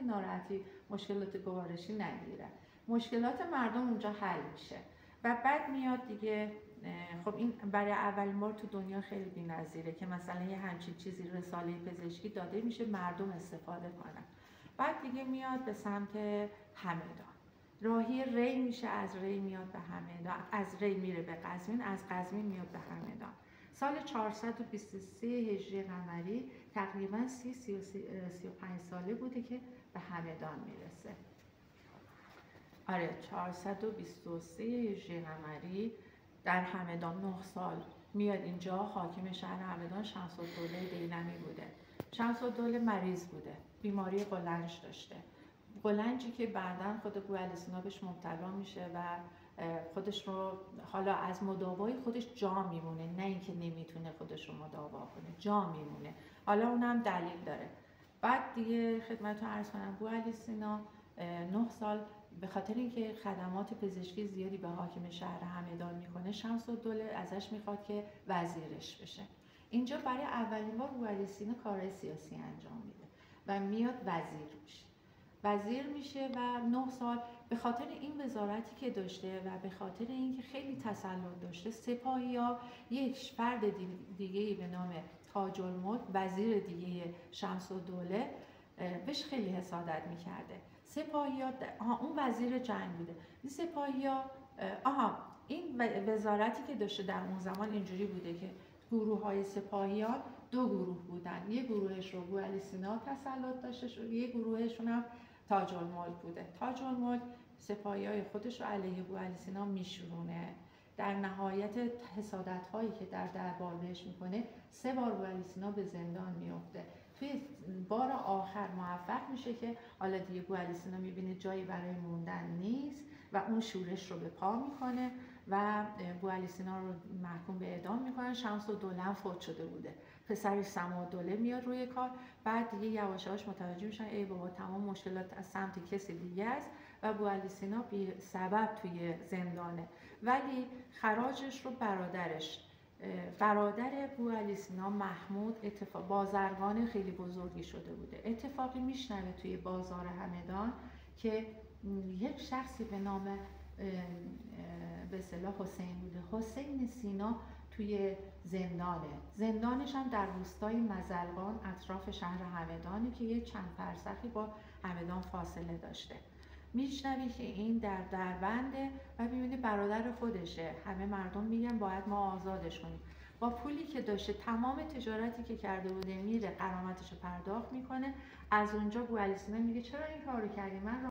که ناراحتی مشکلات گوارشی نگیره. مشکلات مردم اونجا حل میشه و بعد میاد دیگه. خب این برای اولین بار تو دنیا خیلی بی‌نظیره که مثلا یه همچین چیزی رساله پزشکی داده میشه مردم استفاده کنن. بعد دیگه میاد به سمت همدان، راهی ری میشه، از ری میاد به همدان، از ری میره به قزوین، از قزوین میاد به همدان. سال 423 هجری قمری تقریبا 35 ساله بوده که به همدان میرسه. آره 423 هجری قمری در همدان 9 سال میاد اینجا. حاکم شهر همدان شمس‌الدوله دیلمی بوده. شمس‌الدوله مریض بوده، بیماری قولنج داشته، قولنجی که بعداً خود بوعلی‌سینا بهش مبتلا میشه و خودش رو حالا از مداوای خودش جا میمونه، نه اینکه نمیتونه خودش رو مداوا کنه، جا میمونه. حالا اونم دلیل داره. بعد دیگه خدمتتون عرض کنم بوعلی‌سینا 9 سال به خاطر اینکه خدمات پزشکی زیادی به حاکم شهر همدان میکنه، شمس‌الدوله ازش میخواد که وزیرش بشه. اینجا برای اولین بار بوعلی‌سینا کارهای سیاسی انجام میده و میاد وزیر میشه و 9 سال به خاطر این وزارتی که داشته و به خاطر اینکه خیلی تسلط داشته، سپاهی‌ها یک فرد دیگه‌ای به نام تاج‌الملک، وزیر دیگه شمس‌الدوله، بهش خیلی حسادت میکرده. سپاهی‌ها اون وزیر جنگ بوده. این سپاهی‌ها این وزارتی که داشته در اون زمان اینجوری بوده که گروه‌های سپاهیان 2 گروه بودن، یه گروهش رو بوعلی‌سینا تسلط داشته، یه گروهشون هم تاج‌الملک بوده. تاج‌الملک سپاهی‌های خودش رو علیه بوعلی‌سینا میشورونه. در نهایت حسادت‌هایی که در دربار بهش میکنه 3 بار بوعلی‌سینا به زندان میفته. توی بار آخر موفق میشه که حالا دیگه بوعلی‌سینا میبینه جایی برای موندن نیست و اون شورش رو به پا میکنه و بوعلی‌سینا رو محکوم به اعدام میکنن. شمس‌الدوله فوت شده بوده، پسرش سماح‌الدوله میاد روی کار. بعد دیگه یواش یواش متوجه میشن ای بابا تمام مشکلات از سمت کسی دیگه است و بوعلی‌سینا بی سبب توی زندانه. ولی خراجش رو برادر بوعلی‌سینا محمود بازرگان خیلی بزرگی شده بوده. اتفاقی میشنوه توی بازار همدان که یک شخصی به نام به اصطلاح حسین بوده. حسین سینا توی زندانش هم در روستای مزلقان اطراف شهر همدانی که یه چند فرسخی با همدان فاصله داشته. میشنوی که این در دربنده و میبینی برادر خودشه. همه مردم میگن باید ما آزادش کنیم. با پولی که داشته، تمام تجارتی که کرده بوده، میره غرامتش رو پرداخت میکنه. از اونجا بوعلی‌سینا میگه چرا این کارو کردی؟ من